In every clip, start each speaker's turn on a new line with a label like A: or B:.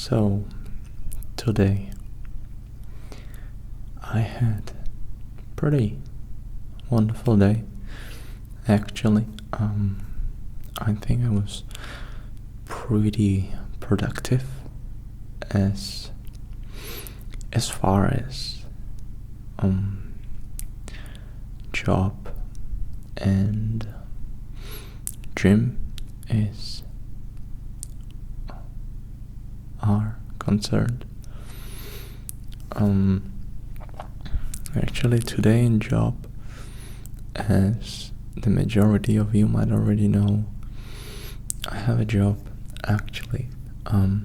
A: So, today I had a pretty wonderful day. Actually, I think I was pretty productive as as far as um job and gym is are concerned. Um, Actually, today in job, as the majority of you might already know, I have a job. Actually, I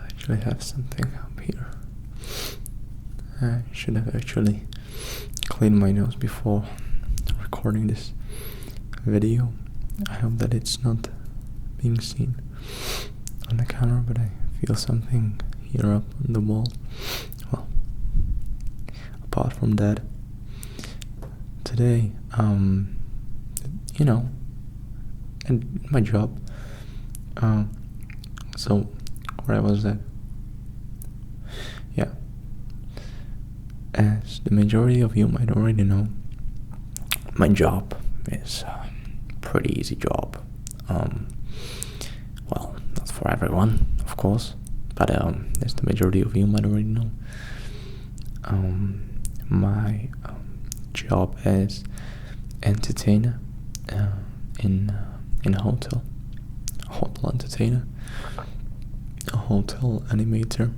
A: actually have something up here. I should have actually cleaned my nose before recording this video. I hope that it's not being seen on the camera, but I feel something here up on the wall. Well, apart from that, today, and my job, so where was that? Yeah, as the majority of you might already know, my job is a pretty easy job. Well, not for everyone, of course, but as the majority of you might already know, my job as entertainer in a hotel entertainer, a hotel animator,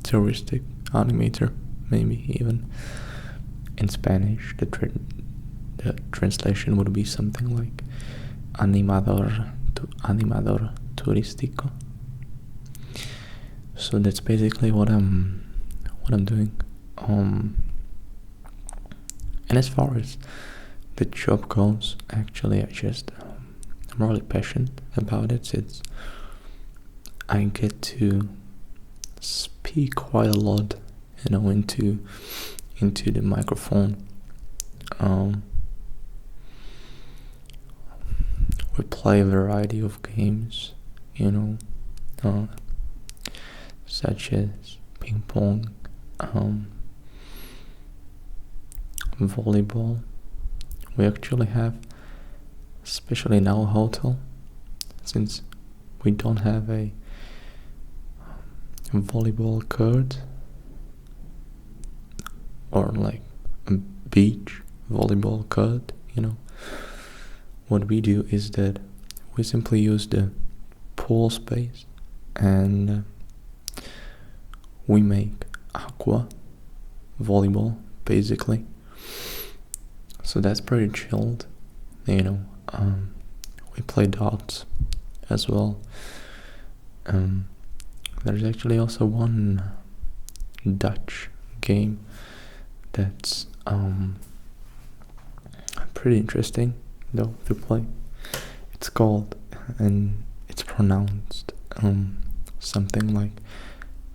A: touristic animator, maybe even. In Spanish, the translation would be something like animador turístico. So that's basically what I'm doing. And as far as the job goes, actually, I'm really passionate about it. I get to speak quite a lot, into the microphone. We play a variety of games, such as ping pong, volleyball. We actually have, especially in our hotel, since we don't have a volleyball court or like a beach volleyball court, what we do is that we simply use the pool space and we make aqua volleyball, basically. So that's pretty chilled, we play darts as well. There's actually also one Dutch game that's pretty interesting though to play. It's called, and it's pronounced something like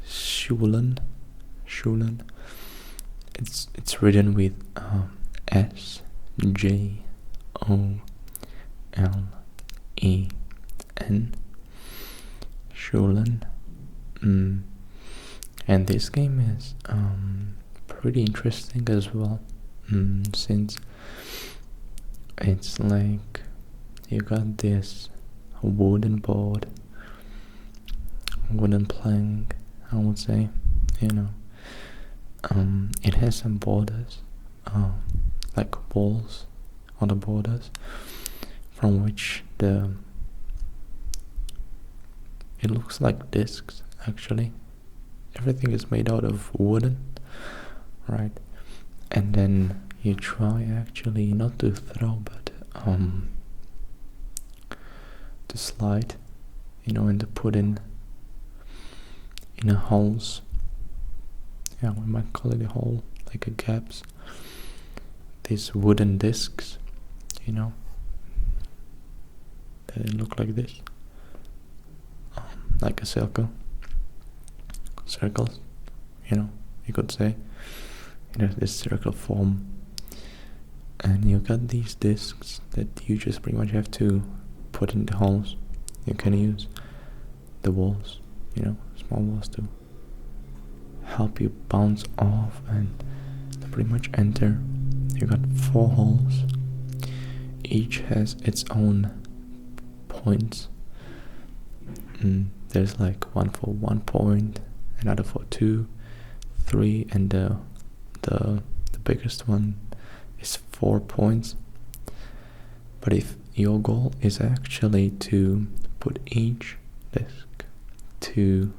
A: Schulen. It's written with SJOLEN. Schulen. And this game is pretty interesting as well, since it's like you got this wooden board, wooden plank, I would say, it has some borders, like balls on the borders, from which it looks like discs. Actually, everything is made out of wooden, right? And then you try actually not to throw, but to slide, and to put in a holes. Yeah, we might call it a hole, like a gaps. These wooden discs, that look like this, like a circles, you could say. It has this circle form, and you got these discs that you just pretty much have to put in the holes. You can use the walls, small walls to help you bounce off and to pretty much enter. You got 4 holes. Each has its own points. There's like one for 1 point, another for 2, 3, and the biggest one is 4 points. But if your goal is actually to put each disc to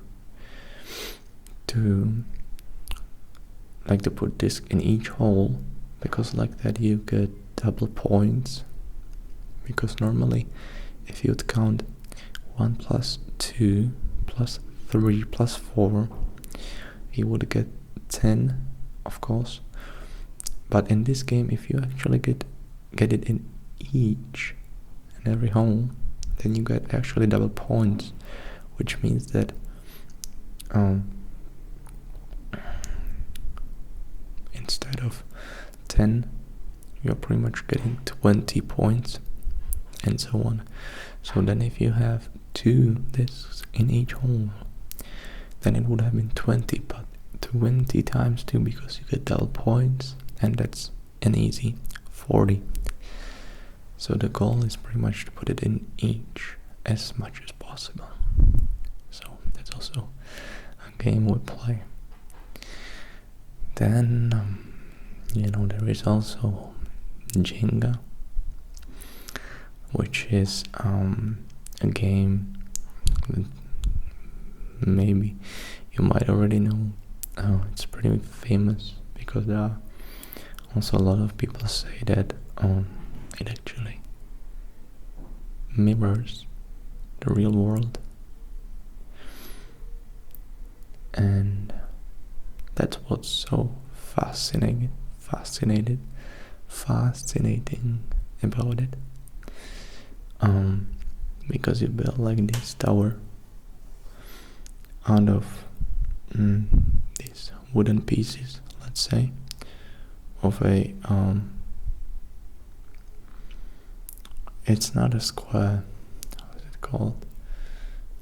A: put disc in each hole, because like that you get double points. Because normally if you'd count 1 plus 2 plus 3 plus 4, you would get 10, of course. But in this game, if you actually get it in each and every hole, then you get actually double points, which means that instead of 10, you're pretty much getting 20 points, and so on. So then if you have 2 discs in each hole, then it would have been 20, but 20 times 2, because you get double points, and that's an easy 40. So the goal is pretty much to put it in each as much as possible. So that's also a game we play. Then there is also Jenga, which is a game that maybe you might already know. It's pretty famous because there are also a lot of people say that it actually mirrors the real world, and that's what's so fascinating about it. Because you build like this tower out of these wooden pieces, let's say, of a it's not a square, how is it called?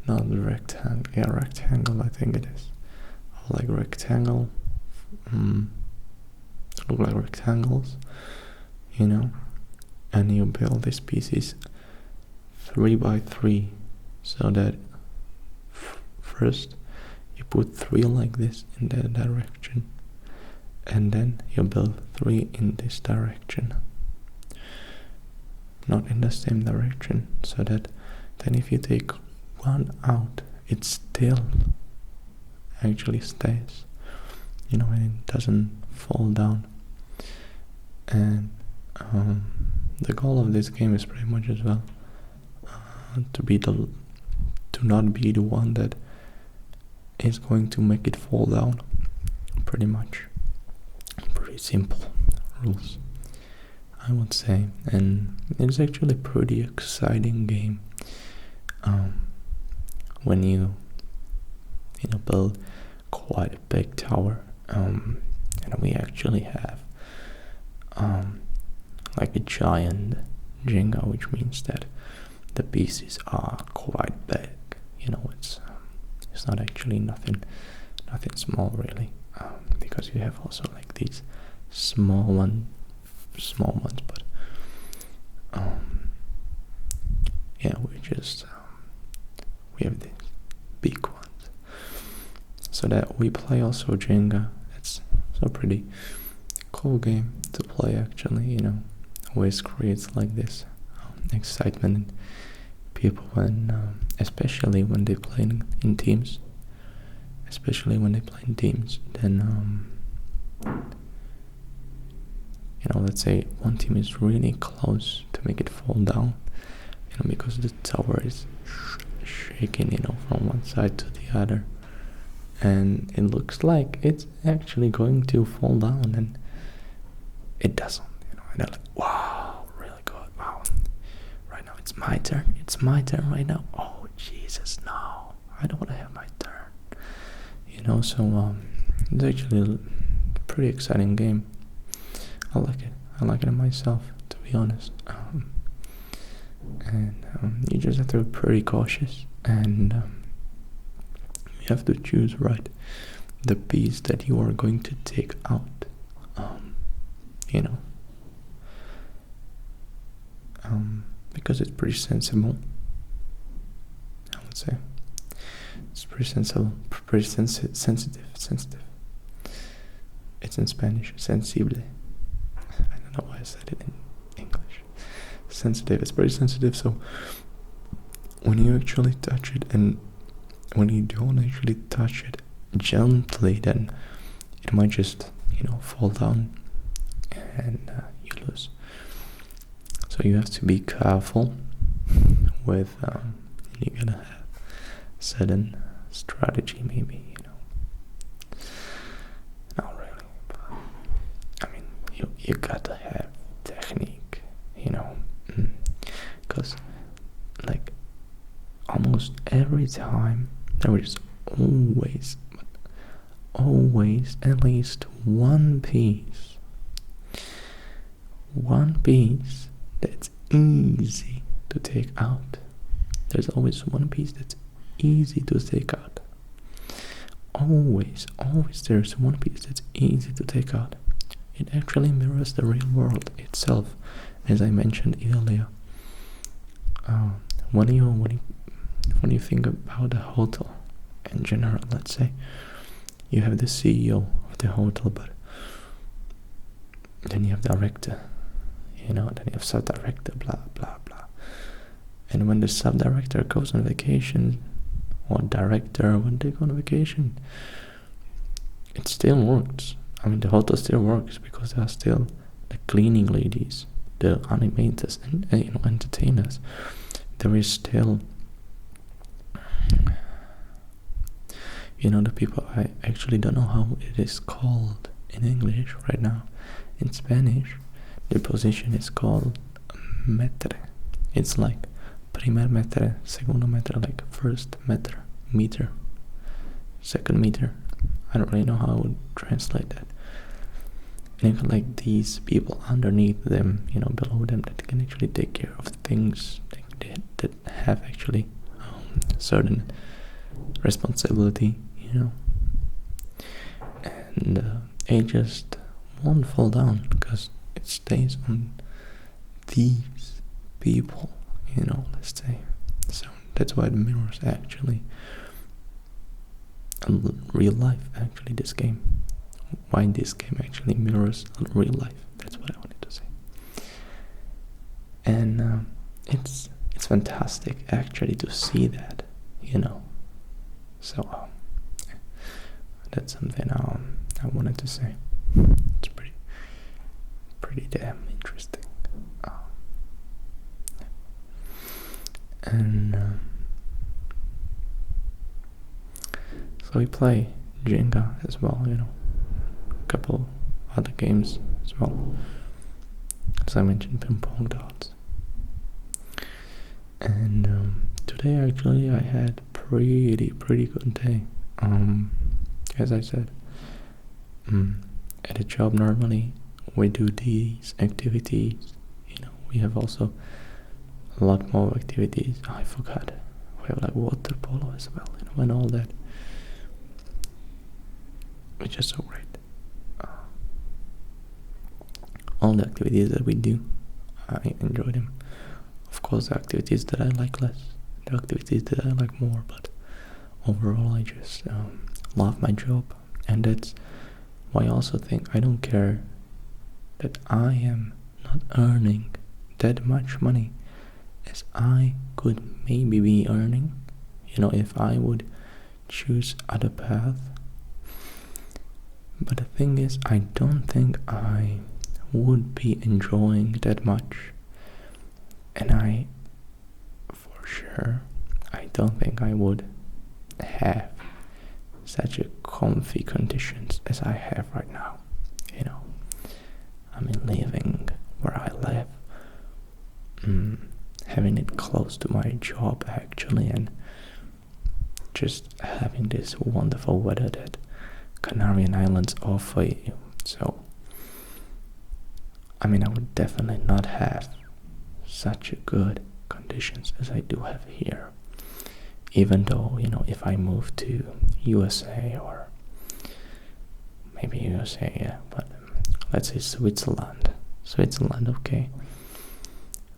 A: Not a rectangle. Yeah, rectangle, I think it is. Like rectangle, look like rectangles, and you build these pieces 3 by 3, so that first you put 3 like this in that direction, and then you build 3 in this direction, not in the same direction, so that then if you take 1 out, it still actually stays, and it doesn't fall down. And the goal of this game is pretty much as well to not be the one that is going to make it fall down. Pretty much pretty simple rules, I would say, and it's actually a pretty exciting game when you build quite a big tower, and we actually have like a giant Jenga, which means that the pieces are quite big. It's not actually nothing small really, because you have also like these small ones, but we have these big ones, so that we play also Jenga. It's a pretty cool game to play, actually. Always creates like this excitement in people when especially when they play in teams. Then let's say one team is really close to make it fall down, because the tower is shaking, from one side to the other, and it looks like it's actually going to fall down, and it doesn't, and they're like, wow, really good, wow, right now it's my turn right now, oh Jesus, no, I don't want to have my turn, so it's actually a pretty exciting game. I like it myself, to be honest, and you just have to be pretty cautious, and You have to choose right the piece that you are going to take out. You know, because it's pretty sensible. I would say it's pretty sensible, pretty sensitive. It's in Spanish, sensible. I don't know why I said it in English. Sensitive. It's pretty sensitive. So when you actually touch it, and when you don't actually touch it gently, then it might just, fall down and you lose. So you have to be careful with, you're gonna have certain strategy, maybe, Not really, but I mean, you gotta have technique, because like almost every time there is always at least one piece that's easy to take out. There's always one piece that's easy to take out. Always there's one piece that's easy to take out. It actually mirrors the real world itself, as I mentioned earlier. When you think about a hotel in general, let's say you have the CEO of the hotel, but then you have director, then you have sub-director, blah blah blah. And when the sub-director goes on vacation, or director, when they go on vacation, it still works. I mean, the hotel still works because there are still the cleaning ladies, the animators, and entertainers. There is still, the people. I actually don't know how it is called in English right now. In Spanish, the position is called metre. It's like primer metre, segundo metre, like first meter, second meter. I don't really know how I would translate that. And you got like these people underneath them, below them, that can actually take care of things that have actually certain responsibility, and it just won't fall down because it stays on these people, let's say. So that's why it mirrors actually real life, actually, this game. Why this game actually mirrors real life. That's what I wanted to say. And it's fantastic actually to see that, So that's something I wanted to say. It's pretty damn interesting. And so we play Jenga as well, a couple other games as well. As I mentioned, ping pong darts. And today actually I had pretty good day. As I said, at a job normally we do these activities. We have also a lot more activities. I forgot. We have like water polo as well, and all that. Which is so great. All the activities that we do, I enjoy them. Of course, the activities that I like less, the activities that I like more, but overall I just love my job. And that's why I also think I don't care that I am not earning that much money as I could maybe be earning, if I would choose other path. But the thing is, I don't think I would be enjoying that much, and I don't think I would have such a comfy conditions as I have right now. I mean, living where I live, having it close to my job actually, and just having this wonderful weather that Canarian Islands offer you. So I mean, I would definitely not have such a good conditions as I do have here even though, if I move to USA, or maybe USA, yeah, but let's say Switzerland, okay,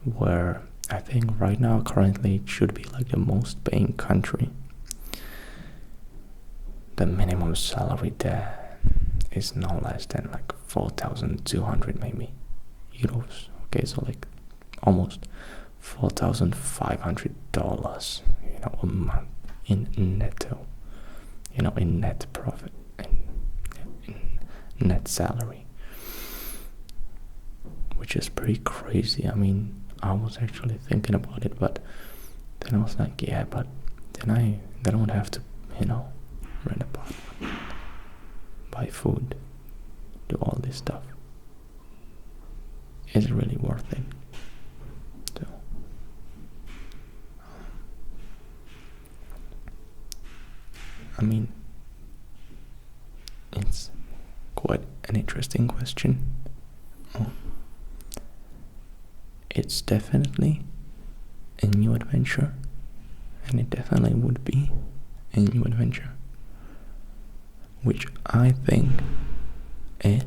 A: where I think right now currently it should be like the most paying country. The minimum salary there is no less than like 4,200 maybe euros. Okay, so like almost $4,500, a month in netto, in net profit, in net salary, which is pretty crazy. I mean, I was actually thinking about it, but then I was like, yeah, but then I would have to, rent a apartment, buy food, do all this stuff. Is it really worth it? So, I mean, it's quite an interesting question. It's definitely a new adventure, and it definitely would be a new adventure, which I think is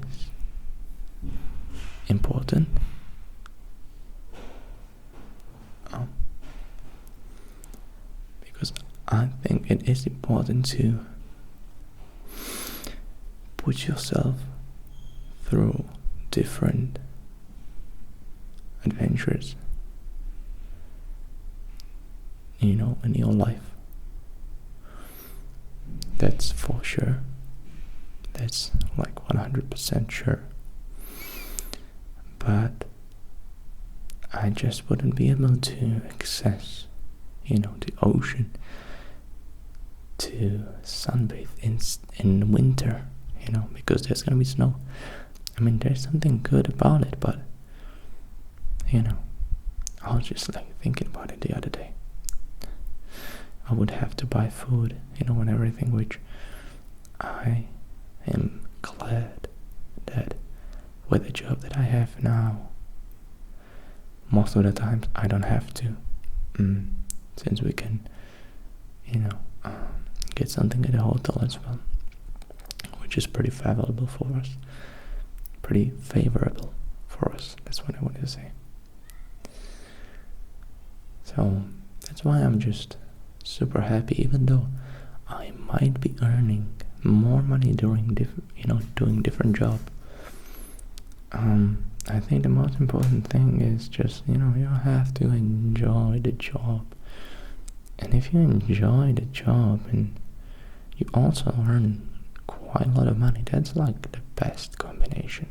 A: important. Because I think it is important to put yourself through different adventures, in your life. That's for sure. That's like 100% sure. But I just wouldn't be able to access, the ocean, to sunbathe in winter, because there's gonna be snow. I mean, there's something good about it, but I was just like thinking about it the other day. I would have to buy food, and everything, which I am glad that with the job that I have now, most of the times I don't have to, since we can, get something at a hotel as well, which is pretty favorable for us. That's what I wanted to say. So that's why I'm just super happy, even though I might be earning more money doing different job. I think the most important thing is just, you have to enjoy the job. And if you enjoy the job and you also earn quite a lot of money, that's like the best combination.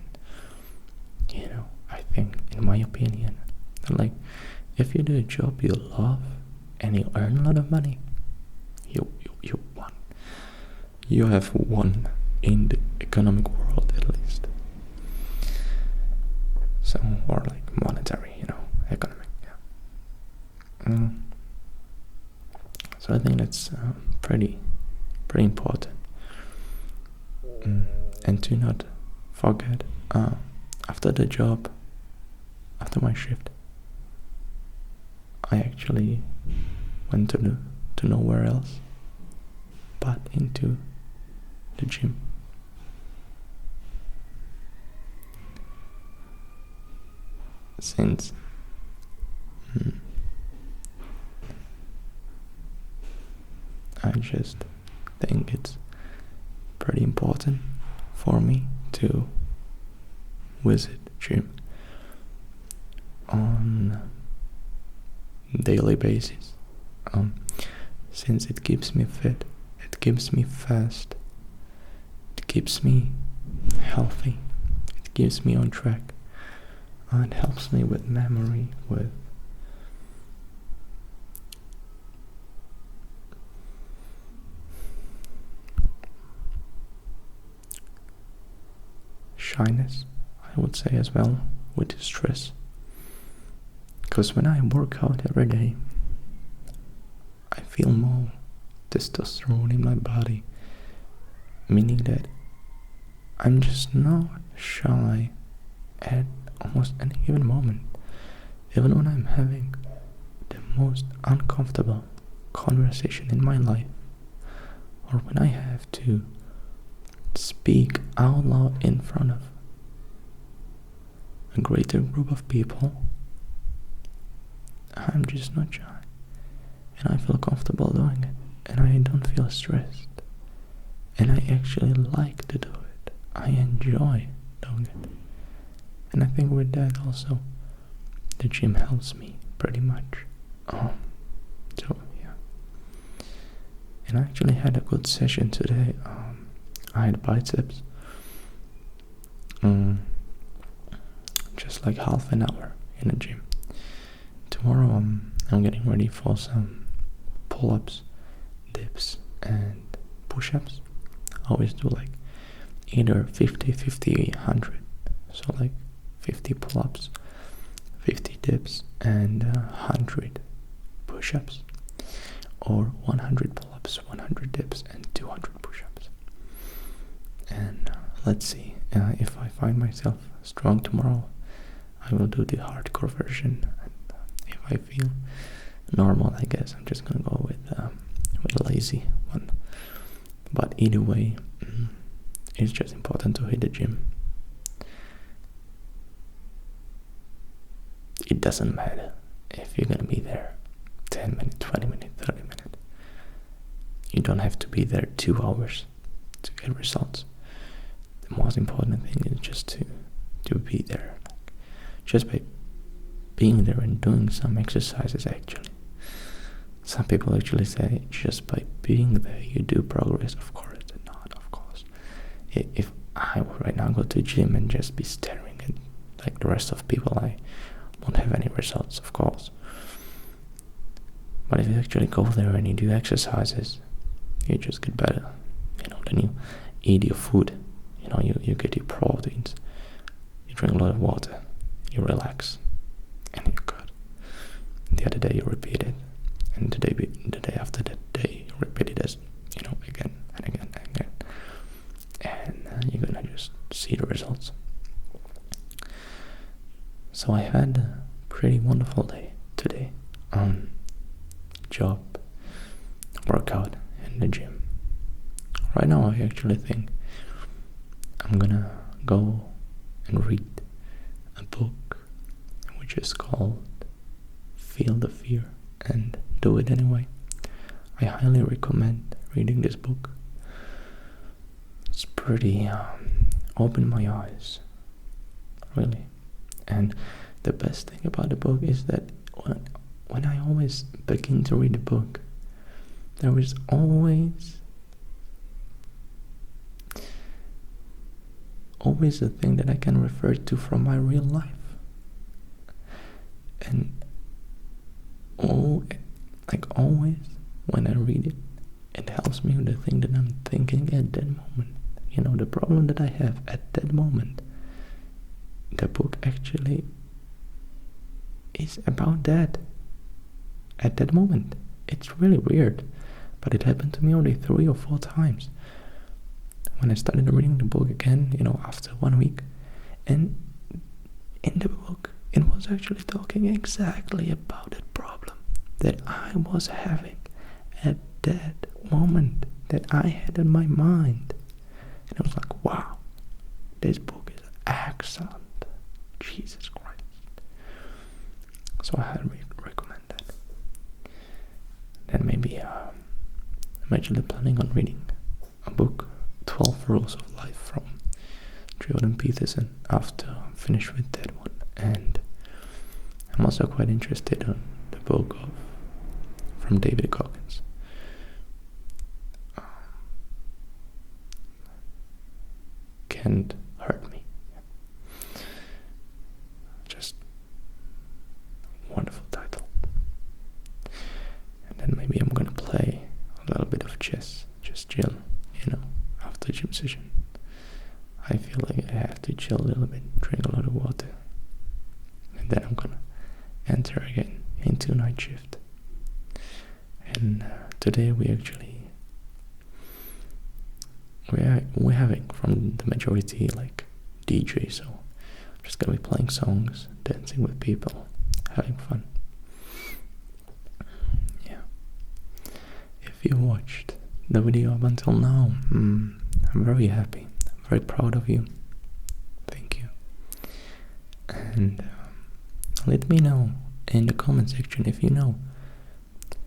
A: I think, in my opinion, like, if you do a job you love and you earn a lot of money, you won. You have won in the economic world, at least. So, or like monetary, economic, yeah. So I think that's pretty important. And to not forget, after the job, after my shift, I actually went to nowhere else but into the gym. Since I just think it's pretty important for me to visit gym on daily basis, since it keeps me fit, it keeps me fast, it keeps me healthy, it keeps me on track, and it helps me with memory, with shyness, I would say, as well, with stress. Because when I work out every day, I feel more testosterone in my body, meaning that I'm just not shy at almost any given moment, even when I'm having the most uncomfortable conversation in my life, or when I have to speak out loud in front of a greater group of people, I'm just not shy, and I feel comfortable doing it, and I don't feel stressed, and I actually like to do it. I enjoy doing it, and I think with that also the gym helps me pretty much. So yeah, and I actually had a good session today. I had biceps, just like half an hour in the gym. Tomorrow I'm getting ready for some pull-ups, dips, and push-ups. I always do like either 50, 50, 100. So like 50 pull-ups, 50 dips, and 100 push-ups. Or 100 pull-ups, 100 dips, and 200 push-ups. And let's see, if I find myself strong tomorrow, I will do the hardcore version. And if I feel normal, I guess I'm just gonna go with a lazy one. But either way, it's just important to hit the gym. It doesn't matter if you're gonna be there 10 minutes, 20 minutes, 30 minutes. You don't have to be there 2 hours to get results. The most important thing is just to be there. Just by being there and doing some exercises actually. Some people actually say just by being there you do progress. Of course not, of course. If I would right now go to the gym and just be staring at like the rest of people, I won't have any results, of course. But if you actually go there and you do exercises, you just get better. Then you eat your food. You get your proteins. You drink a lot of water. You relax, and you're good. The other day you repeat it, and the day after that day you repeat it as again and again and again, and you're gonna just see the results. So I had a pretty wonderful day today. Job, workout, and the gym. Right now I actually think I'm gonna go and read a book which is called Feel the Fear and Do It Anyway. I highly recommend reading this book. It's pretty opened my eyes, really. And the best thing about the book is that when I always begin to read the book, there is always a thing that I can refer to from my real life. And always when I read it, it helps me with the thing that I'm thinking at that moment. The problem that I have at that moment. The book actually is about that at that moment. It's really weird, but it happened to me only 3 or 4 times. When I started reading the book again, after 1 week, and in the book, it was actually talking exactly about that problem that I was having at that moment, that I had in my mind. And I was like, wow, this book is excellent. Jesus Christ. So I highly recommend that. Then maybe I'm actually planning on reading a book, 12 Rules of Life from Jordan Peterson, after I'm finished with that one. And I'm also quite interested in the book from David Goggins. Can't Hurt Me. Just wonderful title. And then maybe I'm gonna play a little bit of chess, just chill, after gym session. I feel like I have to chill a little bit, drink a lot of water, and then I'm gonna enter again into night shift. And today we're having from the majority like DJ, so I'm just gonna be playing songs, dancing with people, having fun. Yeah. you watched the video up until now, I'm very happy. I'm very proud of you. Thank you. And let me know in the comment section if you know,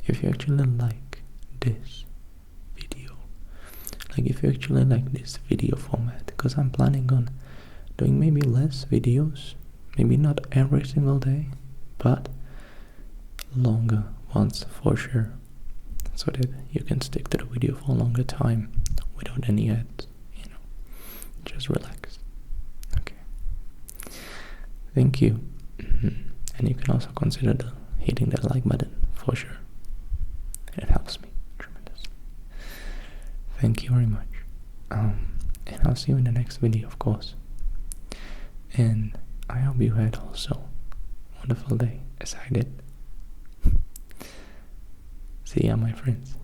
A: if you actually like this video, like if you actually like this video format, because I'm planning on doing maybe less videos, maybe not every single day, but longer ones for sure, so that you can stick to the video for a longer time without any ads, just relax. Okay, thank you. And you can also consider hitting that like button for sure. It helps me tremendously. Thank you very much. And I'll see you in the next video, of course. And I hope you had also a wonderful day as I did. See ya, my friends.